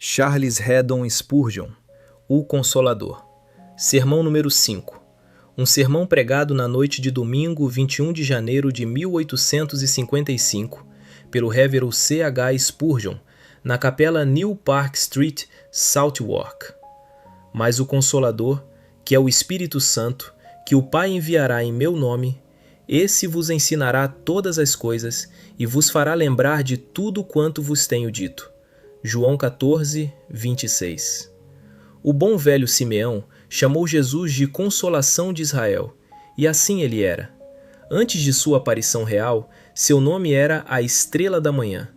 Charles Haddon Spurgeon, o Consolador. Sermão número 5. Um sermão pregado na noite de domingo, 21 de janeiro de 1855, pelo Rev. C. H. Spurgeon, na capela New Park Street, Southwark. Mas o Consolador, que é o Espírito Santo, que o Pai enviará em meu nome, esse vos ensinará todas as coisas e vos fará lembrar de tudo quanto vos tenho dito. João 14, 26. O bom velho Simeão chamou Jesus de Consolação de Israel, e assim ele era. Antes de sua aparição real, seu nome era a Estrela da Manhã,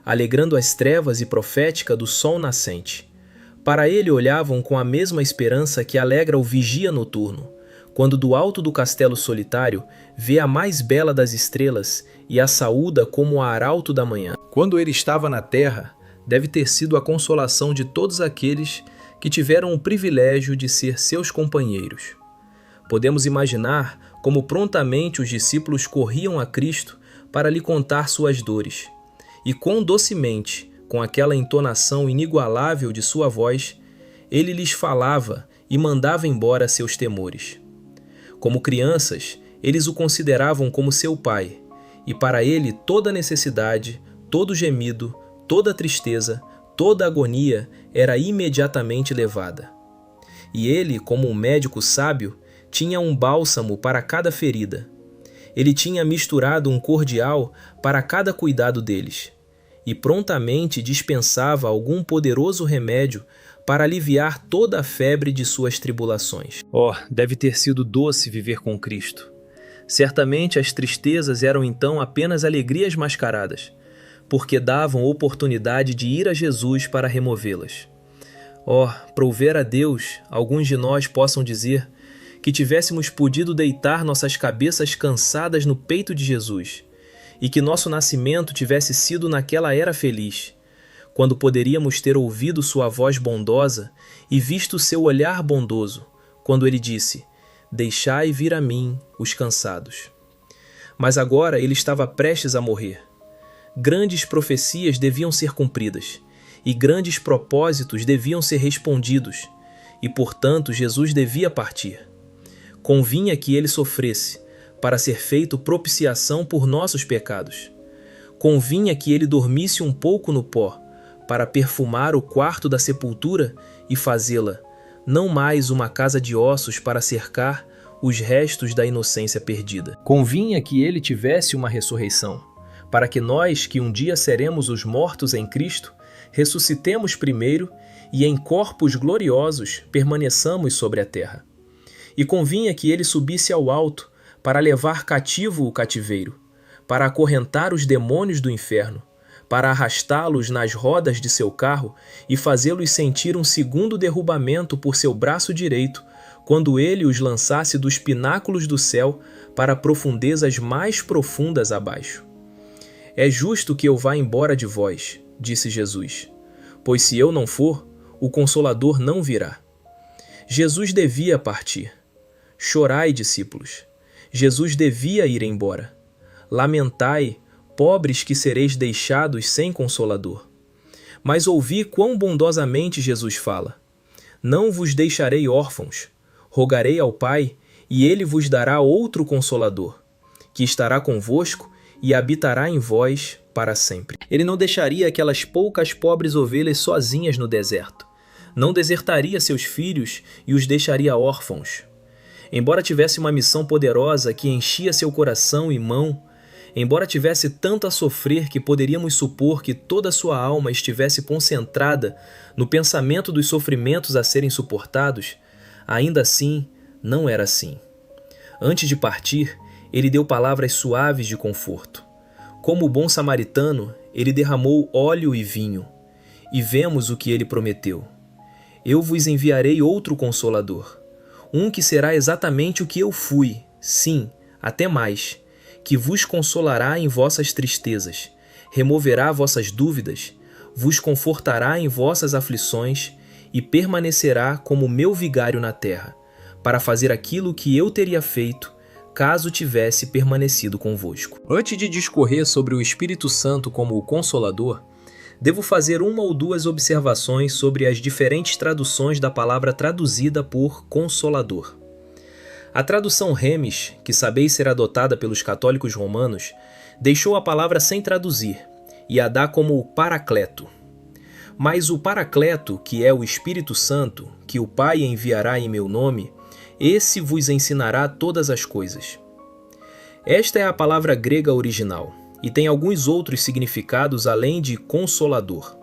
alegrando as trevas e profética do sol nascente. Para ele olhavam com a mesma esperança que alegra o vigia noturno, quando do alto do castelo solitário vê a mais bela das estrelas e a saúda como o arauto da manhã. Quando ele estava na terra, deve ter sido a consolação de todos aqueles que tiveram o privilégio de ser seus companheiros. Podemos imaginar como prontamente os discípulos corriam a Cristo para lhe contar suas dores, e quão docemente, com aquela entonação inigualável de sua voz, ele lhes falava e mandava embora seus temores. Como crianças, eles o consideravam como seu pai, e para ele toda necessidade, todo gemido, toda tristeza, toda agonia era imediatamente levada. E ele, como um médico sábio, tinha um bálsamo para cada ferida. Ele tinha misturado um cordial para cada cuidado deles, e prontamente dispensava algum poderoso remédio para aliviar toda a febre de suas tribulações. Deve ter sido doce viver com Cristo. Certamente as tristezas eram então apenas alegrias mascaradas, porque davam oportunidade de ir a Jesus para removê-las. Prouver a Deus, alguns de nós possam dizer que tivéssemos podido deitar nossas cabeças cansadas no peito de Jesus, e que nosso nascimento tivesse sido naquela era feliz, quando poderíamos ter ouvido sua voz bondosa e visto seu olhar bondoso, quando ele disse: "Deixai vir a mim os cansados." Mas agora ele estava prestes a morrer. Grandes profecias deviam ser cumpridas, e grandes propósitos deviam ser respondidos, e portanto Jesus devia partir. Convinha que ele sofresse, para ser feito propiciação por nossos pecados. Convinha que ele dormisse um pouco no pó, para perfumar o quarto da sepultura e fazê-la, não mais uma casa de ossos para cercar os restos da inocência perdida. Convinha que ele tivesse uma ressurreição, para que nós, que um dia seremos os mortos em Cristo, ressuscitemos primeiro e em corpos gloriosos permaneçamos sobre a terra. E convinha que ele subisse ao alto para levar cativo o cativeiro, para acorrentar os demônios do inferno, para arrastá-los nas rodas de seu carro e fazê-los sentir um segundo derrubamento por seu braço direito, quando ele os lançasse dos pináculos do céu para profundezas mais profundas abaixo. "É justo que eu vá embora de vós", disse Jesus, "pois se eu não for, o Consolador não virá." Jesus devia partir. Chorai, discípulos. Jesus devia ir embora. Lamentai, pobres que sereis deixados sem Consolador. Mas ouvi quão bondosamente Jesus fala: "Não vos deixarei órfãos, rogarei ao Pai, e ele vos dará outro Consolador, que estará convosco e habitará em vós para sempre." Ele não deixaria aquelas poucas pobres ovelhas sozinhas no deserto. Não desertaria seus filhos e os deixaria órfãos. Embora tivesse uma missão poderosa que enchia seu coração e mão, embora tivesse tanto a sofrer que poderíamos supor que toda sua alma estivesse concentrada no pensamento dos sofrimentos a serem suportados, ainda assim não era assim. Antes de partir, ele deu palavras suaves de conforto. Como o bom samaritano, ele derramou óleo e vinho. E vemos o que ele prometeu: "Eu vos enviarei outro Consolador, um que será exatamente o que eu fui, sim, até mais, que vos consolará em vossas tristezas, removerá vossas dúvidas, vos confortará em vossas aflições e permanecerá como meu vigário na terra, para fazer aquilo que eu teria feito caso tivesse permanecido convosco." Antes de discorrer sobre o Espírito Santo como o Consolador, devo fazer uma ou duas observações sobre as diferentes traduções da palavra traduzida por Consolador. A tradução Remes, que sabeis ser adotada pelos católicos romanos, deixou a palavra sem traduzir e a dá como Paracleto. Mas o Paracleto, que é o Espírito Santo, que o Pai enviará em meu nome, esse vos ensinará todas as coisas. Esta é a palavra grega original, e tem alguns outros significados além de consolador.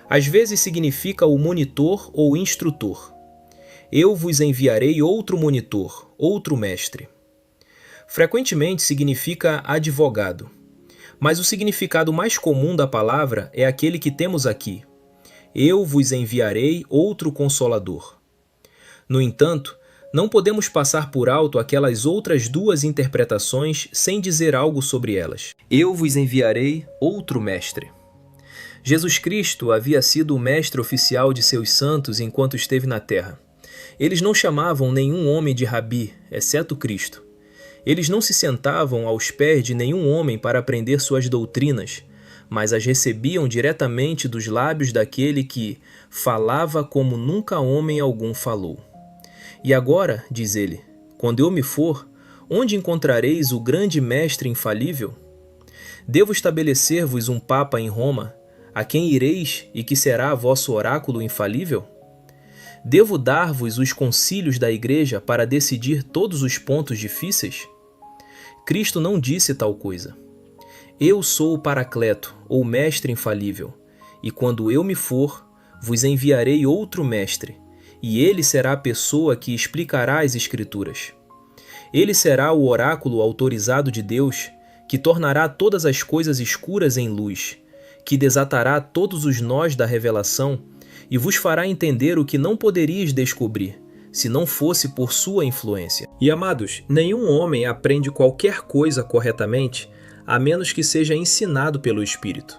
Às vezes significa o monitor ou instrutor. Eu vos enviarei outro monitor, outro mestre. Frequentemente significa advogado, mas o significado mais comum da palavra é aquele que temos aqui. Eu vos enviarei outro consolador. No entanto, não podemos passar por alto aquelas outras duas interpretações sem dizer algo sobre elas. Eu vos enviarei outro mestre. Jesus Cristo havia sido o mestre oficial de seus santos enquanto esteve na terra. Eles não chamavam nenhum homem de rabi, exceto Cristo. Eles não se sentavam aos pés de nenhum homem para aprender suas doutrinas, mas as recebiam diretamente dos lábios daquele que falava como nunca homem algum falou. E agora, diz ele, quando eu me for, onde encontrareis o grande mestre infalível? Devo estabelecer-vos um papa em Roma, a quem ireis e que será vosso oráculo infalível? Devo dar-vos os concílios da igreja para decidir todos os pontos difíceis? Cristo não disse tal coisa. Eu sou o Paracleto, ou mestre infalível, e quando eu me for, vos enviarei outro mestre, e ele será a pessoa que explicará as Escrituras. Ele será o oráculo autorizado de Deus, que tornará todas as coisas escuras em luz, que desatará todos os nós da revelação e vos fará entender o que não poderíeis descobrir, se não fosse por sua influência. E amados, nenhum homem aprende qualquer coisa corretamente, a menos que seja ensinado pelo Espírito.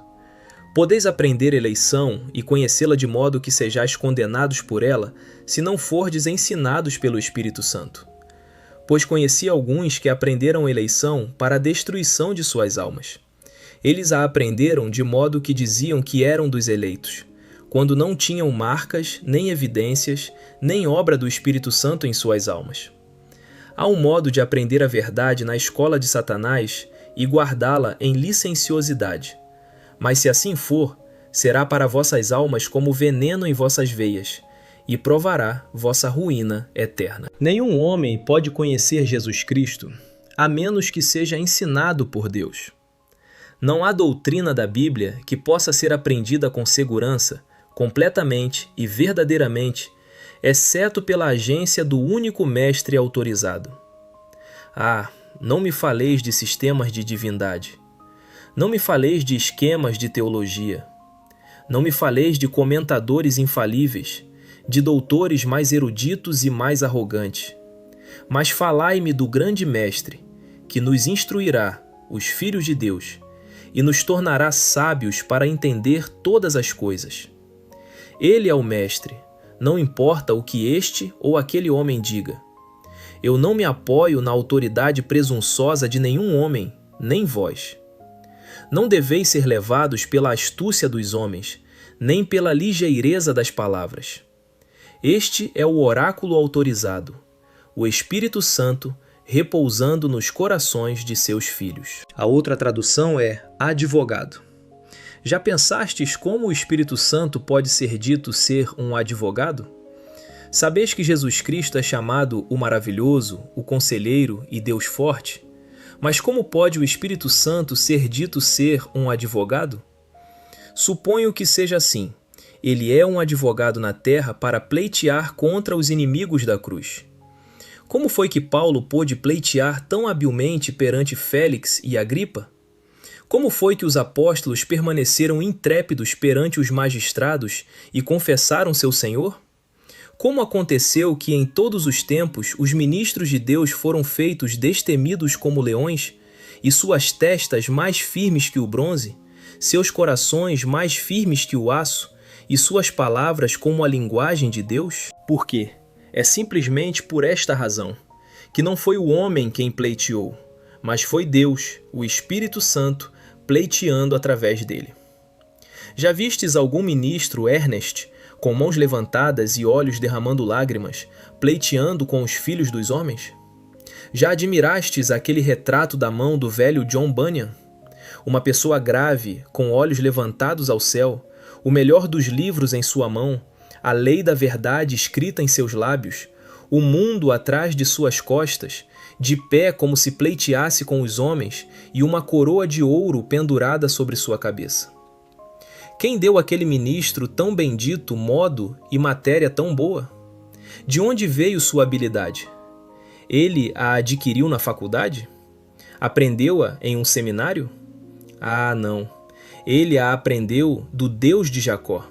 Podeis aprender eleição e conhecê-la de modo que sejais condenados por ela, se não fordes ensinados pelo Espírito Santo. Pois conheci alguns que aprenderam eleição para a destruição de suas almas. Eles a aprenderam de modo que diziam que eram dos eleitos, quando não tinham marcas, nem evidências, nem obra do Espírito Santo em suas almas. Há um modo de aprender a verdade na escola de Satanás e guardá-la em licenciosidade. Mas se assim for, será para vossas almas como veneno em vossas veias, e provará vossa ruína eterna. Nenhum homem pode conhecer Jesus Cristo, a menos que seja ensinado por Deus. Não há doutrina da Bíblia que possa ser aprendida com segurança, completamente e verdadeiramente, exceto pela agência do único mestre autorizado. Ah, não me faleis de sistemas de divindade. Não me faleis de esquemas de teologia. Não me faleis de comentadores infalíveis, de doutores mais eruditos e mais arrogantes. Mas falai-me do grande mestre, que nos instruirá, os filhos de Deus, e nos tornará sábios para entender todas as coisas. Ele é o mestre, não importa o que este ou aquele homem diga. Eu não me apoio na autoridade presunçosa de nenhum homem, nem vós. Não deveis ser levados pela astúcia dos homens, nem pela ligeireza das palavras. Este é o oráculo autorizado, o Espírito Santo repousando nos corações de seus filhos. A outra tradução é advogado. Já pensastes como o Espírito Santo pode ser dito ser um advogado? Sabeis que Jesus Cristo é chamado o Maravilhoso, o Conselheiro e Deus Forte? Mas como pode o Espírito Santo ser dito ser um advogado? Suponho que seja assim. Ele é um advogado na terra para pleitear contra os inimigos da cruz. Como foi que Paulo pôde pleitear tão habilmente perante Félix e Agripa? Como foi que os apóstolos permaneceram intrépidos perante os magistrados e confessaram seu Senhor? Como aconteceu que em todos os tempos os ministros de Deus foram feitos destemidos como leões, e suas testas mais firmes que o bronze, seus corações mais firmes que o aço, e suas palavras como a linguagem de Deus? Por quê? É simplesmente por esta razão, que não foi o homem quem pleiteou, mas foi Deus, o Espírito Santo, pleiteando através dele. Já vistes algum ministro Ernest, com mãos levantadas e olhos derramando lágrimas, pleiteando com os filhos dos homens? Já admirastes aquele retrato da mão do velho John Bunyan? Uma pessoa grave, com olhos levantados ao céu, o melhor dos livros em sua mão, a lei da verdade escrita em seus lábios, o mundo atrás de suas costas, de pé como se pleiteasse com os homens e uma coroa de ouro pendurada sobre sua cabeça. Quem deu àquele ministro tão bendito modo e matéria tão boa? De onde veio sua habilidade? Ele a adquiriu na faculdade? Aprendeu-a em um seminário? Ah, não. Ele a aprendeu do Deus de Jacó.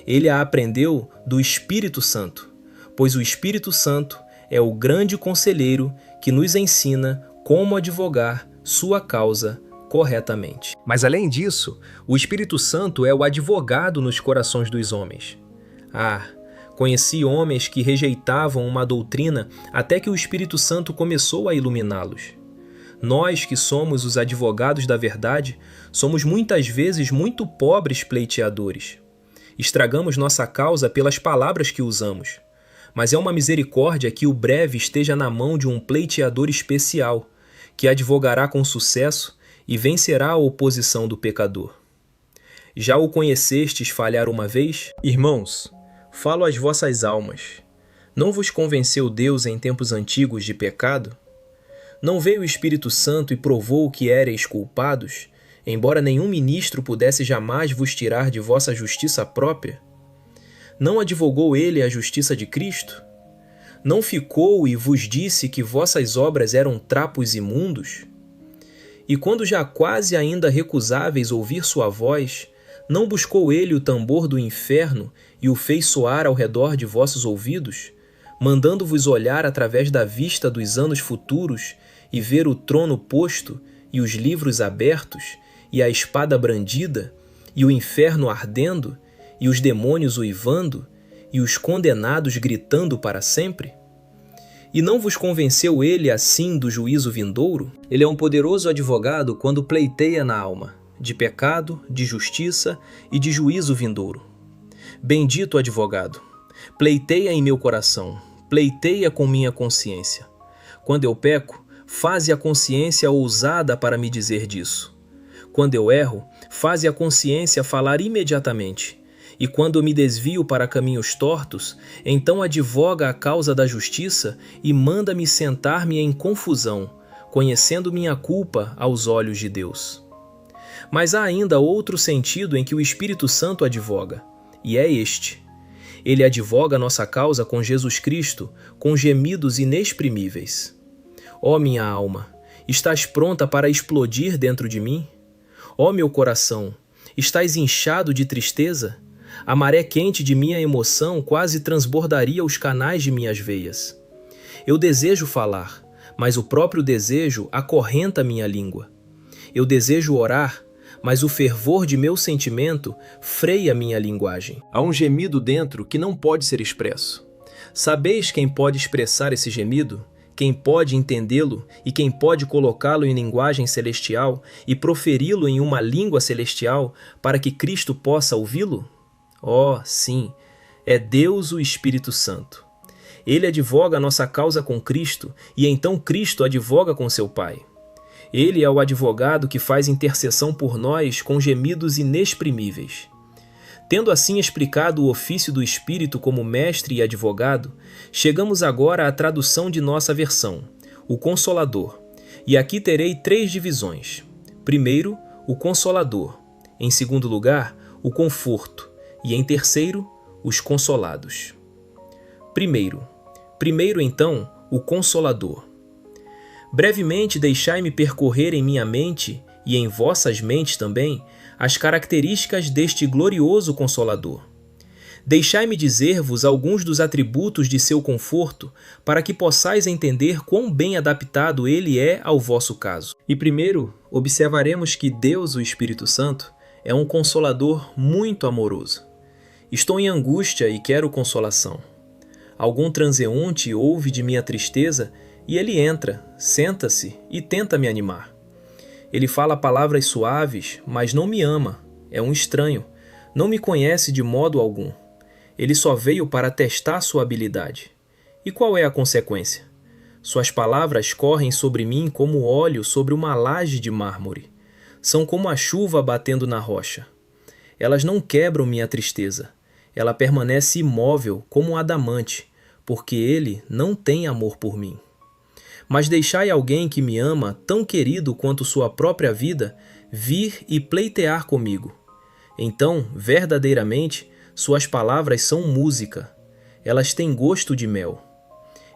Ele a aprendeu do Espírito Santo, pois o Espírito Santo é o grande conselheiro que nos ensina como advogar sua causa corretamente. Mas além disso, o Espírito Santo é o advogado nos corações dos homens. Ah, conheci homens que rejeitavam uma doutrina até que o Espírito Santo começou a iluminá-los. Nós que somos os advogados da verdade, somos muitas vezes muito pobres pleiteadores. Estragamos nossa causa pelas palavras que usamos. Mas é uma misericórdia que o breve esteja na mão de um pleiteador especial, que advogará com sucesso e vencerá a oposição do pecador. Já o conhecestes falhar uma vez? Irmãos, falo às vossas almas. Não vos convenceu Deus em tempos antigos de pecado? Não veio o Espírito Santo e provou que éreis culpados, embora nenhum ministro pudesse jamais vos tirar de vossa justiça própria? Não advogou ele a justiça de Cristo? Não ficou e vos disse que vossas obras eram trapos imundos? E quando já quase ainda recusáveis ouvir sua voz, não buscou ele o tambor do inferno e o fez soar ao redor de vossos ouvidos, mandando-vos olhar através da vista dos anos futuros e ver o trono posto e os livros abertos e a espada brandida e o inferno ardendo e os demônios uivando e os condenados gritando para sempre? E não vos convenceu ele assim do juízo vindouro? Ele é um poderoso advogado quando pleiteia na alma, de pecado, de justiça e de juízo vindouro. Bendito advogado, pleiteia em meu coração, pleiteia com minha consciência. Quando eu peco, faze a consciência ousada para me dizer disso. Quando eu erro, faze a consciência falar imediatamente. E quando eu me desvio para caminhos tortos, então advoga a causa da justiça e manda-me sentar-me em confusão, conhecendo minha culpa aos olhos de Deus. Mas há ainda outro sentido em que o Espírito Santo advoga, e é este. Ele advoga nossa causa com Jesus Cristo, com gemidos inexprimíveis. Ó minha alma, estás pronta para explodir dentro de mim? Ó meu coração, estás inchado de tristeza? A maré quente de minha emoção quase transbordaria os canais de minhas veias. Eu desejo falar, mas o próprio desejo acorrenta minha língua. Eu desejo orar, mas o fervor de meu sentimento freia minha linguagem. Há um gemido dentro que não pode ser expresso. Sabeis quem pode expressar esse gemido? Quem pode entendê-lo e quem pode colocá-lo em linguagem celestial e proferi-lo em uma língua celestial para que Cristo possa ouvi-lo? Oh, sim, é Deus o Espírito Santo. Ele advoga a nossa causa com Cristo e então Cristo advoga com seu Pai. Ele é o advogado que faz intercessão por nós com gemidos inexprimíveis. Tendo assim explicado o ofício do Espírito como mestre e advogado, chegamos agora à tradução de nossa versão, o Consolador. E aqui terei 3 divisões. Primeiro, o Consolador. Em segundo lugar, o Conforto. E em terceiro, os Consolados. Primeiro então, o Consolador. Brevemente deixai-me percorrer em minha mente, e em vossas mentes também, as características deste glorioso Consolador. Deixai-me dizer-vos alguns dos atributos de seu conforto, para que possais entender quão bem adaptado ele é ao vosso caso. E primeiro, observaremos que Deus, o Espírito Santo, é um Consolador muito amoroso. Estou em angústia e quero consolação. Algum transeunte ouve de minha tristeza e ele entra, senta-se e tenta me animar. Ele fala palavras suaves, mas não me ama, é um estranho, Não me conhece de modo algum. Ele só veio para testar sua habilidade. E qual é a consequência? Suas palavras correm sobre mim como óleo sobre uma laje de mármore. São como a chuva batendo na rocha. Elas não quebram minha tristeza. Ela permanece imóvel como um adamante, porque ele não tem amor por mim. Mas deixai alguém que me ama, tão querido quanto sua própria vida, vir e pleitear comigo. Então, verdadeiramente, suas palavras são música. Elas têm gosto de mel.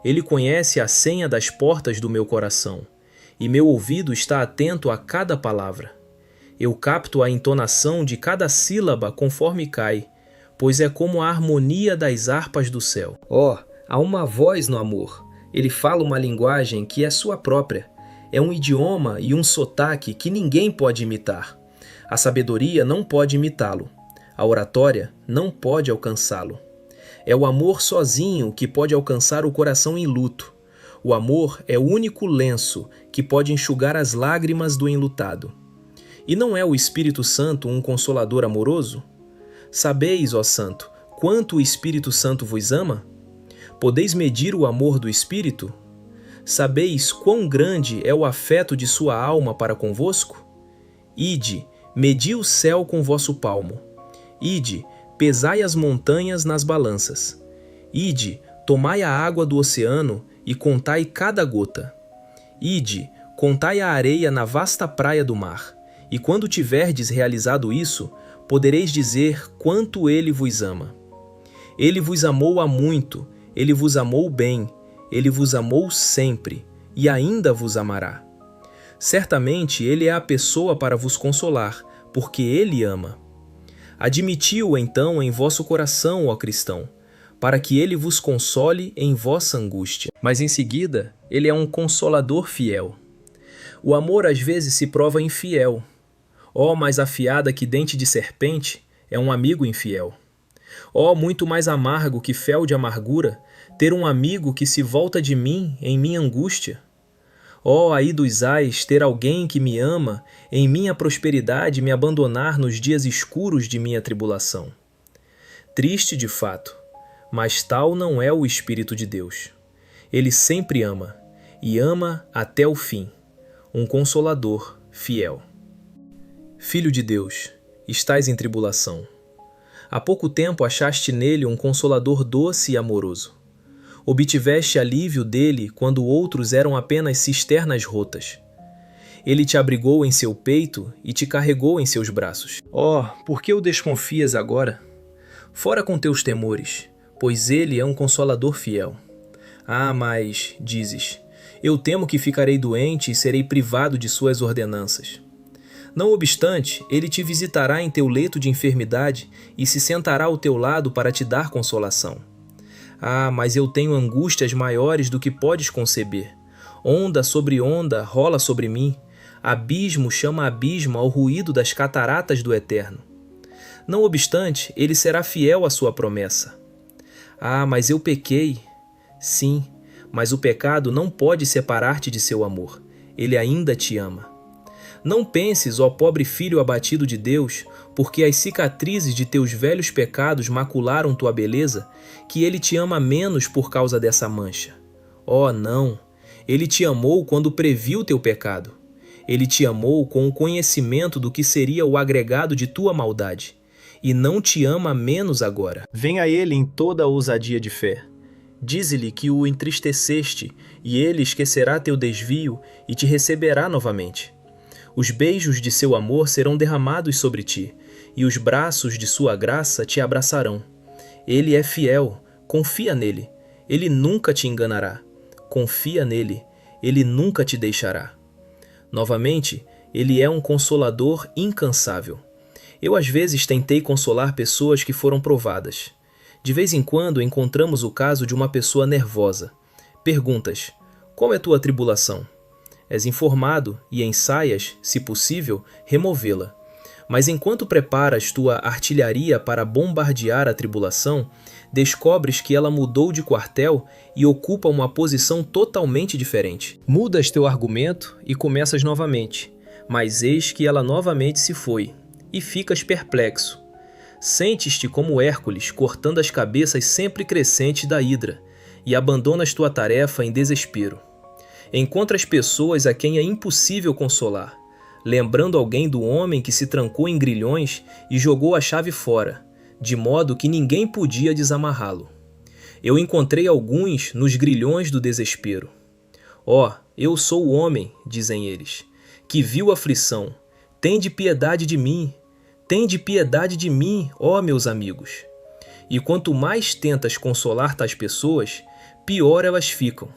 Ele conhece a senha das portas do meu coração, e meu ouvido está atento a cada palavra. Eu capto a entonação de cada sílaba conforme cai, pois é como a harmonia das harpas do céu. Há uma voz no amor. Ele fala uma linguagem que é sua própria. É um idioma e um sotaque que ninguém pode imitar. A sabedoria não pode imitá-lo. A oratória não pode alcançá-lo. É o amor sozinho que pode alcançar o coração em luto. O amor é o único lenço que pode enxugar as lágrimas do enlutado. E não é o Espírito Santo um consolador amoroso? Sabeis, ó Santo, quanto o Espírito Santo vos ama? Podeis medir o amor do Espírito? Sabeis quão grande é o afeto de sua alma para convosco? Ide, medi o céu com vosso palmo. Ide, pesai as montanhas nas balanças. Ide, tomai a água do oceano e contai cada gota. Ide, contai a areia na vasta praia do mar. E quando tiverdes realizado isso, podereis dizer quanto ele vos ama. Ele vos amou há muito, ele vos amou bem, ele vos amou sempre, e ainda vos amará. Certamente ele é a pessoa para vos consolar, porque ele ama. Admiti-o então em vosso coração, ó cristão, para que ele vos console em vossa angústia. Mas em seguida, ele é um consolador fiel. O amor às vezes se prova infiel. Mais afiada que dente de serpente é um amigo infiel. Muito mais amargo que fel de amargura, ter um amigo que se volta de mim em minha angústia. Aí dos ais, ter alguém que me ama, em minha prosperidade me abandonar nos dias escuros de minha tribulação. Triste de fato, mas tal não é o Espírito de Deus. Ele sempre ama, e ama até o fim, um consolador fiel. Filho de Deus, estás em tribulação. Há pouco tempo achaste nele um consolador doce e amoroso. Obtiveste alívio dele quando outros eram apenas cisternas rotas. Ele te abrigou em seu peito e te carregou em seus braços. Por que o desconfias agora? Fora com teus temores, pois ele é um consolador fiel. Mas, dizes, eu temo que ficarei doente e serei privado de suas ordenanças. Não obstante, ele te visitará em teu leito de enfermidade e se sentará ao teu lado para te dar consolação. Mas eu tenho angústias maiores do que podes conceber. Onda sobre onda rola sobre mim. Abismo chama abismo ao ruído das cataratas do Eterno. Não obstante, ele será fiel à sua promessa. Mas eu pequei. Sim, mas o pecado não pode separar-te de seu amor. Ele ainda te ama. Não penses, ó pobre filho abatido de Deus, porque as cicatrizes de teus velhos pecados macularam tua beleza, que ele te ama menos por causa dessa mancha. Não! Ele te amou quando previu teu pecado. Ele te amou com o conhecimento do que seria o agregado de tua maldade, e não te ama menos agora. Vem a ele em toda a ousadia de fé. Dize-lhe que o entristeceste, e ele esquecerá teu desvio e te receberá novamente. Os beijos de seu amor serão derramados sobre ti, e os braços de sua graça te abraçarão. Ele é fiel, confia nele, ele nunca te enganará. Confia nele, ele nunca te deixará. Novamente, ele é um consolador incansável. Eu às vezes tentei consolar pessoas que foram provadas. De vez em quando encontramos o caso de uma pessoa nervosa. Perguntas: qual é tua tribulação? És informado e ensaias, se possível, removê-la. Mas enquanto preparas tua artilharia para bombardear a tribulação, descobres que ela mudou de quartel e ocupa uma posição totalmente diferente. Mudas teu argumento e começas novamente, mas eis que ela novamente se foi, e ficas perplexo. Sentes-te como Hércules cortando as cabeças sempre crescentes da hidra e abandonas tua tarefa em desespero. Encontras pessoas a quem é impossível consolar, lembrando alguém do homem que se trancou em grilhões e jogou a chave fora, de modo que ninguém podia desamarrá-lo. Eu encontrei alguns nos grilhões do desespero. Ó, eu sou o homem, dizem eles, que viu aflição. Tende piedade de mim, tende piedade de mim, ó meus amigos. E quanto mais tentas consolar tais pessoas, pior elas ficam.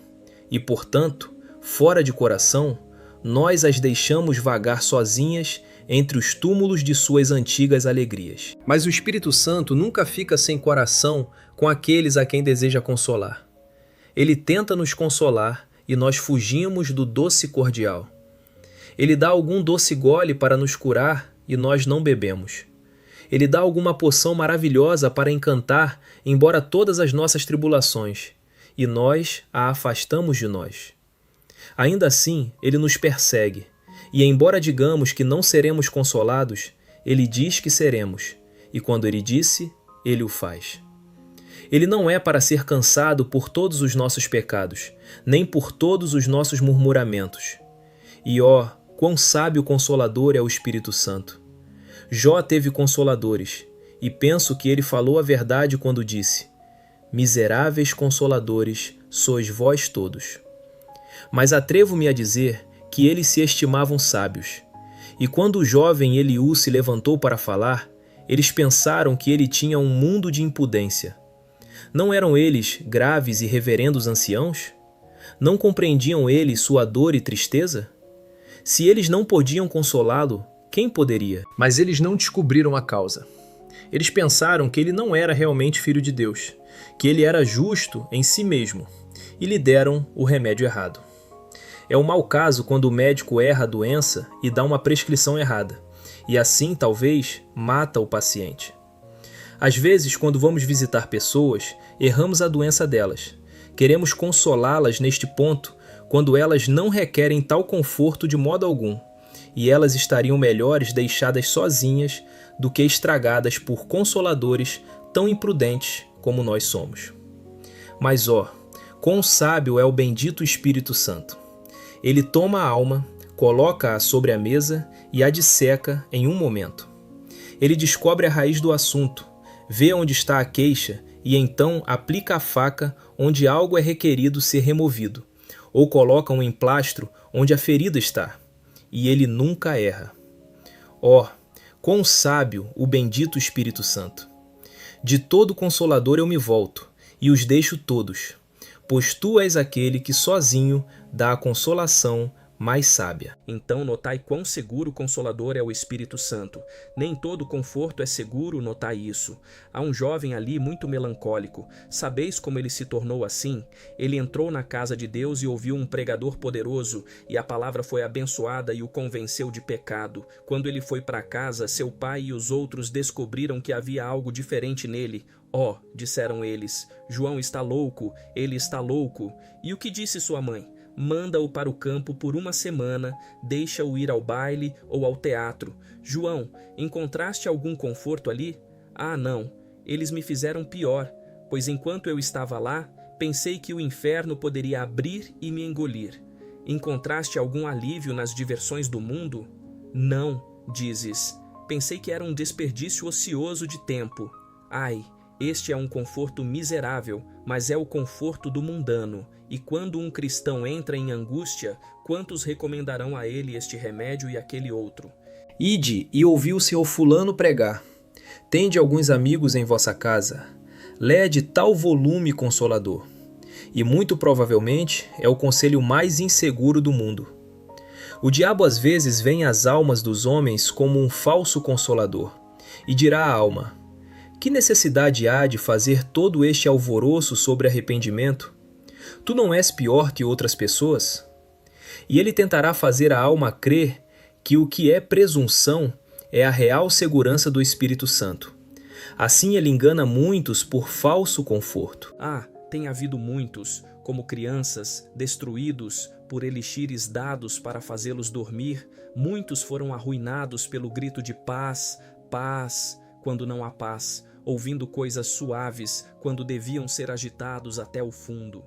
E, portanto, fora de coração, nós as deixamos vagar sozinhas entre os túmulos de suas antigas alegrias. Mas o Espírito Santo nunca fica sem coração com aqueles a quem deseja consolar. Ele tenta nos consolar e nós fugimos do doce cordial. Ele dá algum doce gole para nos curar e nós não bebemos. Ele dá alguma poção maravilhosa para encantar, embora todas as nossas tribulações, e nós a afastamos de nós. Ainda assim, ele nos persegue, e embora digamos que não seremos consolados, ele diz que seremos, e quando ele disse, ele o faz. Ele não é para ser cansado por todos os nossos pecados, nem por todos os nossos murmuramentos. E ó, quão sábio Consolador é o Espírito Santo. Jó teve consoladores, e penso que ele falou a verdade quando disse: miseráveis consoladores sois vós todos. Mas atrevo-me a dizer que eles se estimavam sábios, e quando o jovem Eliú se levantou para falar, eles pensaram que ele tinha um mundo de impudência. Não eram eles graves e reverendos anciãos? Não compreendiam eles sua dor e tristeza? Se eles não podiam consolá-lo, quem poderia? Mas eles não descobriram a causa. Eles pensaram que ele não era realmente filho de Deus, que ele era justo em si mesmo, e lhe deram o remédio errado. É um mau caso quando o médico erra a doença e dá uma prescrição errada, e assim, talvez, mata o paciente. Às vezes, quando vamos visitar pessoas, erramos a doença delas. Queremos consolá-las neste ponto, quando elas não requerem tal conforto de modo algum, e elas estariam melhores deixadas sozinhas do que estragadas por consoladores tão imprudentes como nós somos. Mas ó, quão sábio é o bendito Espírito Santo! Ele toma a alma, coloca-a sobre a mesa e a disseca em um momento. Ele descobre a raiz do assunto, vê onde está a queixa e então aplica a faca onde algo é requerido ser removido, ou coloca um emplastro onde a ferida está. E ele nunca erra. Ó, quão sábio o bendito Espírito Santo! De todo Consolador eu me volto, e os deixo todos, pois tu és aquele que sozinho dá a consolação mais sábia. Então notai quão seguro o Consolador é o Espírito Santo. Nem todo conforto é seguro, notai isso. Há um jovem ali muito melancólico. Sabeis como ele se tornou assim? Ele entrou na casa de Deus e ouviu um pregador poderoso, e a palavra foi abençoada e o convenceu de pecado. Quando ele foi para casa, seu pai e os outros descobriram que havia algo diferente nele. Ó, disseram eles, João está louco, ele está louco. E o que disse sua mãe? Manda-o para o campo por uma semana, deixa-o ir ao baile ou ao teatro. João, encontraste algum conforto ali? Ah, não, eles me fizeram pior, pois enquanto eu estava lá, pensei que o inferno poderia abrir e me engolir. Encontraste algum alívio nas diversões do mundo? Não, dizes, pensei que era um desperdício ocioso de tempo. Ai, este é um conforto miserável, mas é o conforto do mundano. E quando um cristão entra em angústia, quantos recomendarão a ele este remédio e aquele outro? Ide e ouvi o seu fulano pregar. Tende alguns amigos em vossa casa. Lede tal volume consolador. E muito provavelmente é o conselho mais inseguro do mundo. O diabo às vezes vem às almas dos homens como um falso consolador, e dirá à alma: que necessidade há de fazer todo este alvoroço sobre arrependimento? Tu não és pior que outras pessoas? E ele tentará fazer a alma crer que o que é presunção é a real segurança do Espírito Santo. Assim ele engana muitos por falso conforto. Ah, tem havido muitos, como crianças, destruídos por elixires dados para fazê-los dormir. Muitos foram arruinados pelo grito de paz, paz, quando não há paz, ouvindo coisas suaves quando deviam ser agitados até o fundo.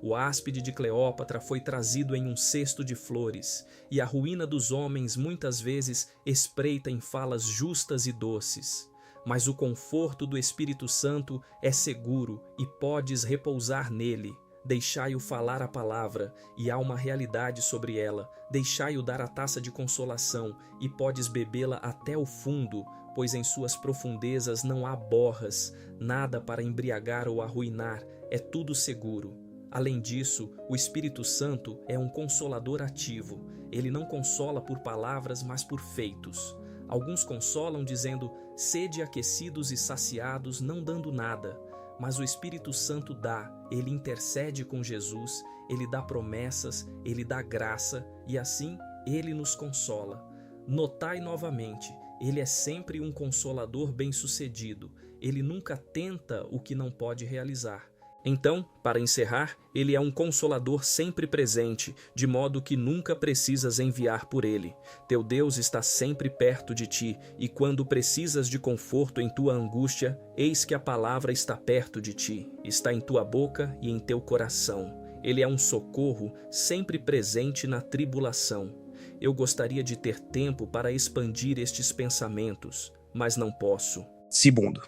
O áspide de Cleópatra foi trazido em um cesto de flores, e a ruína dos homens muitas vezes espreita em falas justas e doces. Mas o conforto do Espírito Santo é seguro e podes repousar nele. Deixai-o falar a palavra, e há uma realidade sobre ela. Deixai-o dar a taça de consolação, e podes bebê-la até o fundo, pois em suas profundezas não há borras, nada para embriagar ou arruinar, é tudo seguro. Além disso, o Espírito Santo é um consolador ativo. Ele não consola por palavras, mas por feitos. Alguns consolam dizendo, sede aquecidos e saciados, não dando nada. Mas o Espírito Santo dá, ele intercede com Jesus, ele dá promessas, ele dá graça, e assim ele nos consola. Notai novamente, ele é sempre um consolador bem-sucedido. Ele nunca tenta o que não pode realizar. Então, para encerrar, ele é um consolador sempre presente, de modo que nunca precisas enviar por ele. Teu Deus está sempre perto de ti, e quando precisas de conforto em tua angústia, eis que a palavra está perto de ti, está em tua boca e em teu coração. Ele é um socorro sempre presente na tribulação. Eu gostaria de ter tempo para expandir estes pensamentos, mas não posso. Segundo.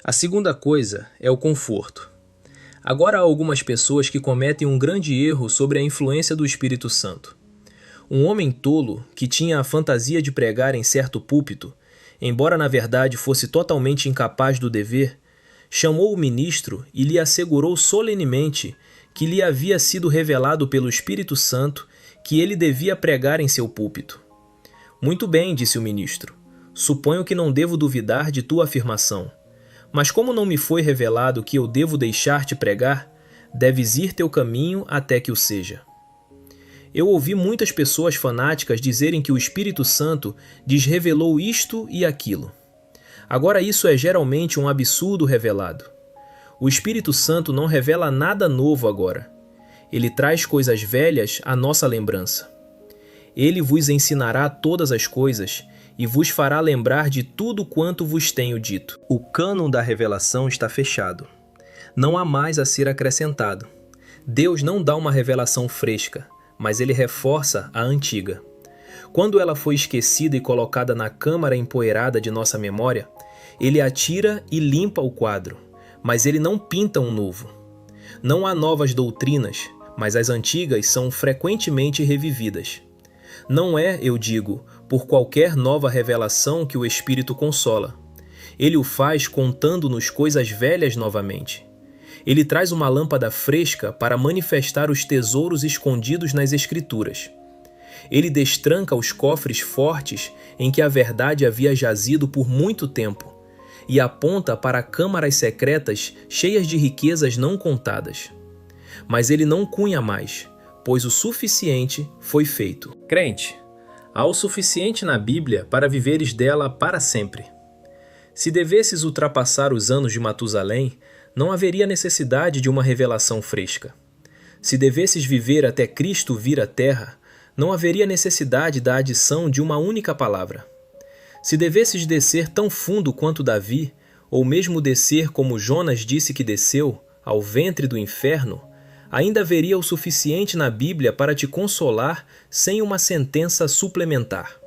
A segunda coisa é o conforto. Agora há algumas pessoas que cometem um grande erro sobre a influência do Espírito Santo. Um homem tolo, que tinha a fantasia de pregar em certo púlpito, embora na verdade fosse totalmente incapaz do dever, chamou o ministro e lhe assegurou solenemente que lhe havia sido revelado pelo Espírito Santo que ele devia pregar em seu púlpito. Muito bem, disse o ministro, suponho que não devo duvidar de tua afirmação. Mas como não me foi revelado que eu devo deixar-te pregar, deves ir teu caminho até que o seja. Eu ouvi muitas pessoas fanáticas dizerem que o Espírito Santo lhes revelou isto e aquilo. Agora isso é geralmente um absurdo revelado. O Espírito Santo não revela nada novo agora. Ele traz coisas velhas à nossa lembrança. Ele vos ensinará todas as coisas e vos fará lembrar de tudo quanto vos tenho dito. O cânon da revelação está fechado. Não há mais a ser acrescentado. Deus não dá uma revelação fresca, mas ele reforça a antiga. Quando ela foi esquecida e colocada na câmara empoeirada de nossa memória, ele atira e limpa o quadro, mas ele não pinta um novo. Não há novas doutrinas, mas as antigas são frequentemente revividas. Não é, eu digo, por qualquer nova revelação que o Espírito consola. Ele o faz contando-nos coisas velhas novamente. Ele traz uma lâmpada fresca para manifestar os tesouros escondidos nas Escrituras. Ele destranca os cofres fortes em que a verdade havia jazido por muito tempo e aponta para câmaras secretas cheias de riquezas não contadas. Mas ele não cunha mais, pois o suficiente foi feito. Crente, há o suficiente na Bíblia para viveres dela para sempre. Se devesses ultrapassar os anos de Matusalém, não haveria necessidade de uma revelação fresca. Se devesses viver até Cristo vir à terra, não haveria necessidade da adição de uma única palavra. Se devesses descer tão fundo quanto Davi, ou mesmo descer como Jonas disse que desceu, ao ventre do inferno, ainda haveria o suficiente na Bíblia para te consolar sem uma sentença suplementar.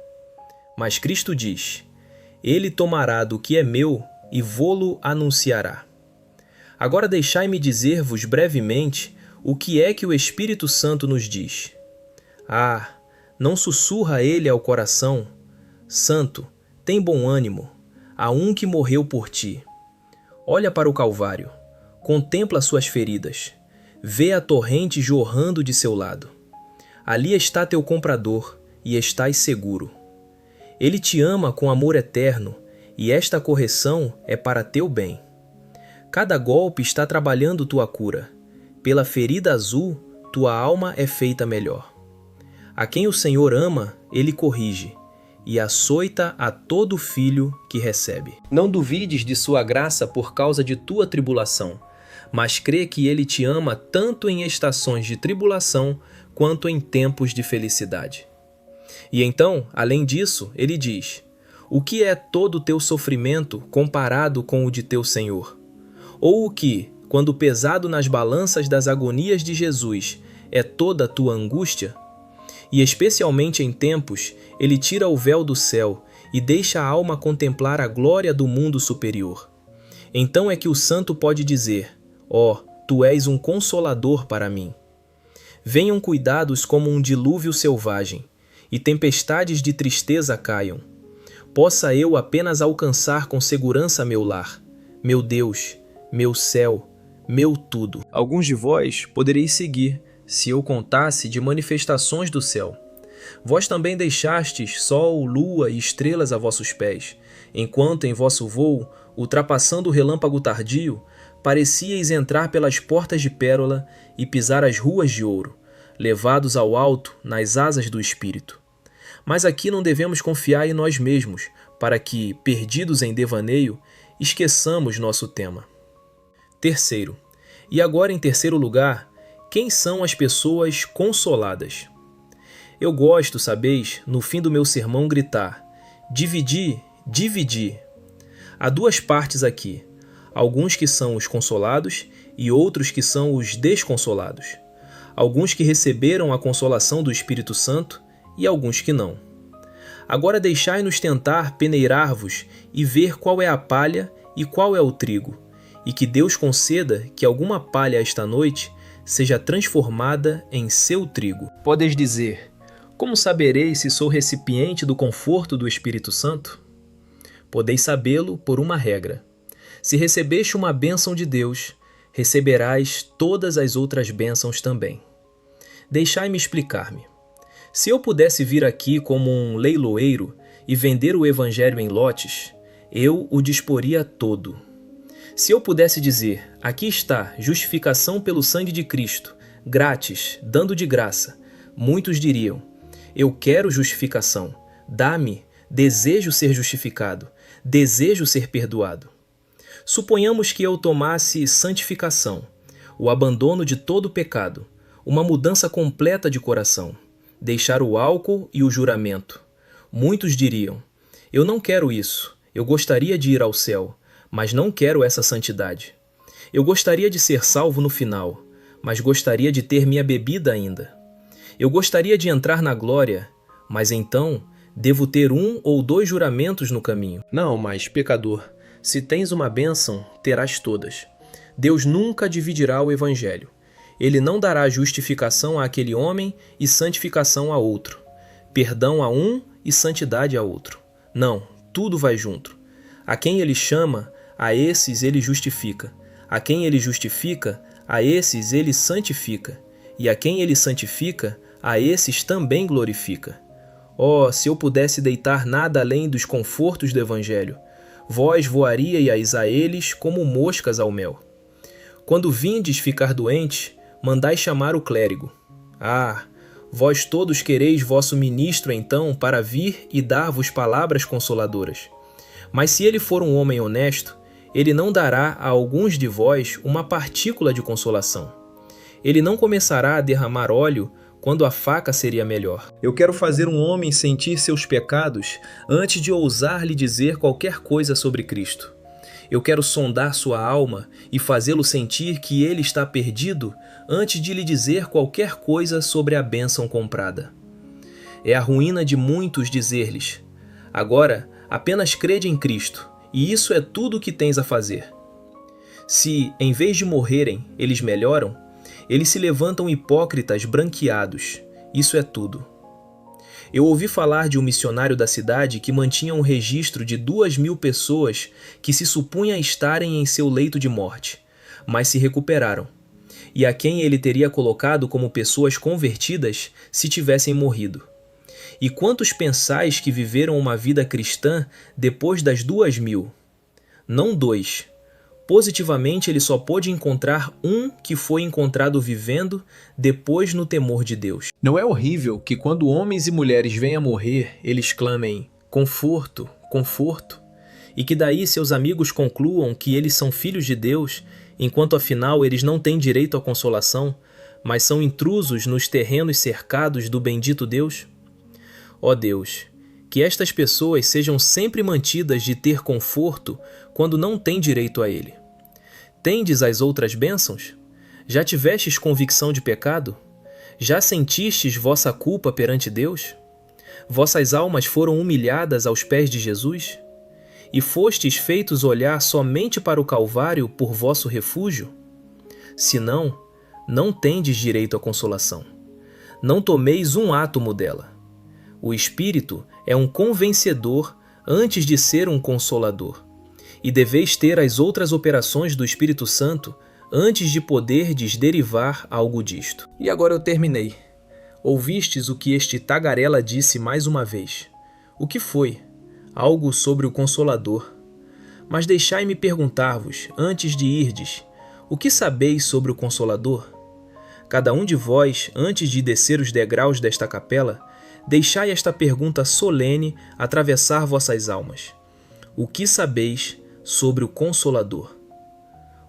Mas Cristo diz, ele tomará do que é meu e vô-lo anunciará. Agora deixai-me dizer-vos brevemente o que é que o Espírito Santo nos diz. Ah, não sussurra ele ao coração, Santo, tem bom ânimo, há um que morreu por ti. Olha para o Calvário, contempla suas feridas, vê a torrente jorrando de seu lado. Ali está teu comprador, e estás seguro. Ele te ama com amor eterno, e esta correção é para teu bem. Cada golpe está trabalhando tua cura. Pela ferida azul, tua alma é feita melhor. A quem o Senhor ama, ele corrige, e açoita a todo filho que recebe. Não duvides de sua graça por causa de tua tribulação, mas crê que ele te ama tanto em estações de tribulação quanto em tempos de felicidade. E então, além disso, ele diz, O que é todo o teu sofrimento comparado com o de teu Senhor? Ou o que, quando pesado nas balanças das agonias de Jesus, é toda a tua angústia? E especialmente em tempos, ele tira o véu do céu e deixa a alma contemplar a glória do mundo superior. Então é que o santo pode dizer: ó, tu és um consolador para mim. Venham cuidados como um dilúvio selvagem, e tempestades de tristeza caiam. Possa eu apenas alcançar com segurança meu lar, meu Deus, meu céu, meu tudo. Alguns de vós podereis seguir, se eu contasse de manifestações do céu. Vós também deixastes sol, lua e estrelas a vossos pés, enquanto em vosso vôo, ultrapassando o relâmpago tardio, parecíeis entrar pelas portas de pérola e pisar as ruas de ouro, levados ao alto nas asas do Espírito. Mas aqui não devemos confiar em nós mesmos, para que, perdidos em devaneio, esqueçamos nosso tema. Terceiro, e agora em terceiro lugar, quem são as pessoas consoladas? Eu gosto, sabeis, no fim do meu sermão gritar: dividi, dividi. Há duas partes aqui, alguns que são os consolados e outros que são os desconsolados. Alguns que receberam a consolação do Espírito Santo e alguns que não. Agora deixai-nos tentar peneirar-vos e ver qual é a palha e qual é o trigo, e que Deus conceda que alguma palha esta noite seja transformada em seu trigo. Podes dizer: como saberei se sou recipiente do conforto do Espírito Santo? Podeis sabê-lo por uma regra. Se recebeste uma bênção de Deus, receberás todas as outras bênçãos também. Deixai-me explicar-me. Se eu pudesse vir aqui como um leiloeiro e vender o evangelho em lotes, eu o disporia todo. Se eu pudesse dizer: aqui está, justificação pelo sangue de Cristo, grátis, dando de graça, muitos diriam: eu quero justificação, dá-me, desejo ser justificado, desejo ser perdoado. Suponhamos que eu tomasse santificação, o abandono de todo pecado, uma mudança completa de coração, deixar o álcool e o juramento. Muitos diriam: eu não quero isso, eu gostaria de ir ao céu, mas não quero essa santidade. Eu gostaria de ser salvo no final, mas gostaria de ter minha bebida ainda. Eu gostaria de entrar na glória, mas então devo ter 1 ou 2 juramentos no caminho. Não, mas, pecador, se tens uma bênção, terás todas. Deus nunca dividirá o evangelho. Ele não dará justificação àquele homem e santificação a outro, perdão a um e santidade a outro. Não, tudo vai junto. A quem ele chama, a esses ele justifica. A quem ele justifica, a esses ele santifica. E a quem ele santifica, a esses também glorifica. Oh, se eu pudesse deitar nada além dos confortos do evangelho, vós voaríeis a eles como moscas ao mel. Quando vindes ficar doentes, mandai chamar o clérigo. Ah, vós todos quereis vosso ministro então para vir e dar-vos palavras consoladoras. Mas se ele for um homem honesto, ele não dará a alguns de vós uma partícula de consolação. Ele não começará a derramar óleo quando a faca seria melhor. Eu quero fazer um homem sentir seus pecados antes de ousar lhe dizer qualquer coisa sobre Cristo. Eu quero sondar sua alma e fazê-lo sentir que ele está perdido antes de lhe dizer qualquer coisa sobre a bênção comprada. É a ruína de muitos dizer-lhes: agora apenas crede em Cristo, e isso é tudo o que tens a fazer. Se, em vez de morrerem, eles melhoram, eles se levantam hipócritas branqueados. Isso é tudo. Eu ouvi falar de um missionário da cidade que mantinha um registro de 2.000 pessoas que se supunha estarem em seu leito de morte, mas se recuperaram, e a quem ele teria colocado como pessoas convertidas se tivessem morrido. E quantos pensais que viveram uma vida cristã depois das 2.000? Não 2. Positivamente, ele só pôde encontrar um que foi encontrado vivendo depois no temor de Deus. Não é horrível que quando homens e mulheres vêm a morrer, eles clamem conforto, conforto, e que daí seus amigos concluam que eles são filhos de Deus, enquanto afinal eles não têm direito à consolação, mas são intrusos nos terrenos cercados do bendito Deus? Ó Deus, que estas pessoas sejam sempre mantidas de ter conforto quando não têm direito a ele. Tendes as outras bênçãos? Já tivestes convicção de pecado? Já sentistes vossa culpa perante Deus? Vossas almas foram humilhadas aos pés de Jesus? E fostes feitos olhar somente para o Calvário por vosso refúgio? Se não, não tendes direito à consolação. Não tomeis um átomo dela. O Espírito é um convencedor antes de ser um consolador, e deveis ter as outras operações do Espírito Santo antes de poderdes derivar algo disto. E agora eu terminei. Ouvistes o que este tagarela disse mais uma vez. O que foi? Algo sobre o Consolador. Mas deixai-me perguntar-vos, antes de irdes, o que sabeis sobre o Consolador? Cada um de vós, antes de descer os degraus desta capela, deixai esta pergunta solene atravessar vossas almas. O que sabeis sobre o Consolador?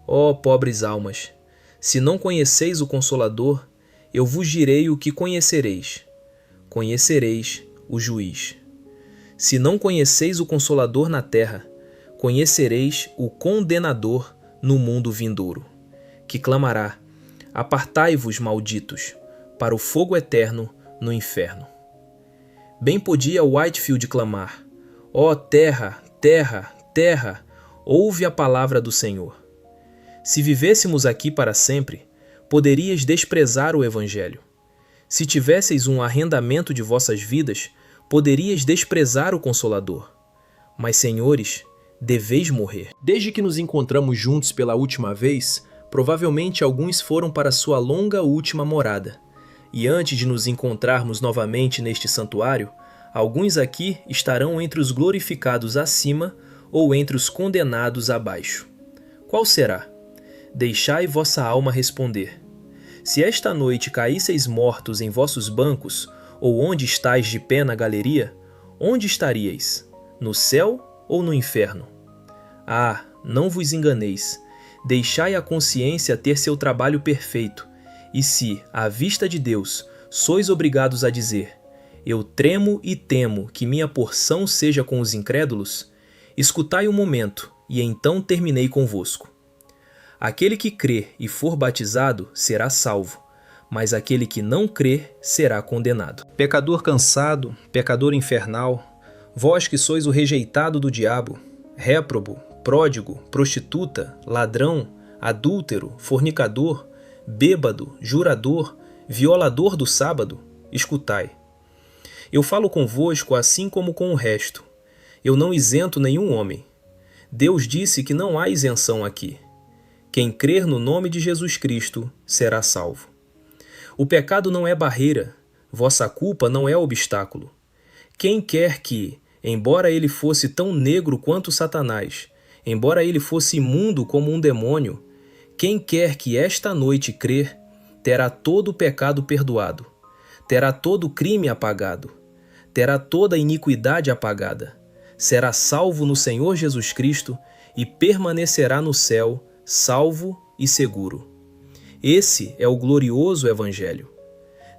Ó pobres almas, se não conheceis o Consolador, eu vos direi o que conhecereis. Conhecereis o juiz. Se não conheceis o Consolador na terra, conhecereis o condenador no mundo vindouro, que clamará: apartai-vos, malditos, para o fogo eterno no inferno. Bem podia Whitefield clamar: ó terra, terra, terra, ouve a palavra do Senhor. Se vivêssemos aqui para sempre, poderias desprezar o Evangelho. Se tivesseis um arrendamento de vossas vidas, poderias desprezar o Consolador. Mas, senhores, deveis morrer. Desde que nos encontramos juntos pela última vez, provavelmente alguns foram para sua longa última morada. E antes de nos encontrarmos novamente neste santuário, alguns aqui estarão entre os glorificados acima ou entre os condenados abaixo. Qual será? Deixai vossa alma responder. Se esta noite caísseis mortos em vossos bancos, ou onde estáis de pé na galeria, onde estaríeis? No céu ou no inferno? Ah, não vos enganeis. Deixai a consciência ter seu trabalho perfeito, e se, à vista de Deus, sois obrigados a dizer: eu tremo e temo que minha porção seja com os incrédulos, escutai um momento, e então terminei convosco. Aquele que crê e for batizado será salvo, mas aquele que não crê será condenado. Pecador cansado, pecador infernal, vós que sois o rejeitado do diabo, réprobo, pródigo, prostituta, ladrão, adúltero, fornicador, bêbado, jurador, violador do sábado, escutai. Eu falo convosco assim como com o resto. Eu não isento nenhum homem. Deus disse que não há isenção aqui. Quem crer no nome de Jesus Cristo será salvo. O pecado não é barreira, vossa culpa não é obstáculo. Quem quer que, embora ele fosse tão negro quanto Satanás, embora ele fosse imundo como um demônio, quem quer que esta noite crer, terá todo o pecado perdoado, terá todo o crime apagado, terá toda a iniquidade apagada, será salvo no Senhor Jesus Cristo e permanecerá no céu, salvo e seguro. Esse é o glorioso Evangelho.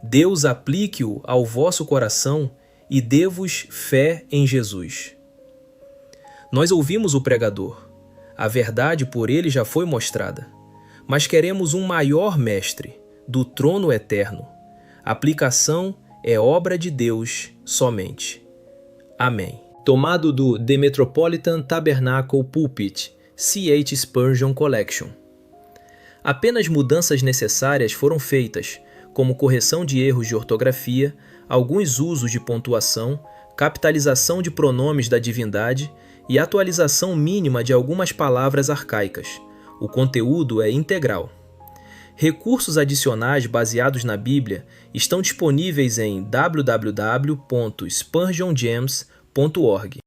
Deus aplique-o ao vosso coração e dê-vos fé em Jesus. Nós ouvimos o pregador. A verdade por ele já foi mostrada. Mas queremos um maior mestre, do trono eterno. A aplicação é obra de Deus somente. Amém. Tomado do The Metropolitan Tabernacle Pulpit, C.H. Spurgeon Collection. Apenas mudanças necessárias foram feitas, como correção de erros de ortografia, alguns usos de pontuação, capitalização de pronomes da divindade e atualização mínima de algumas palavras arcaicas. O conteúdo é integral. Recursos adicionais baseados na Bíblia estão disponíveis em www.spurgeongems.org.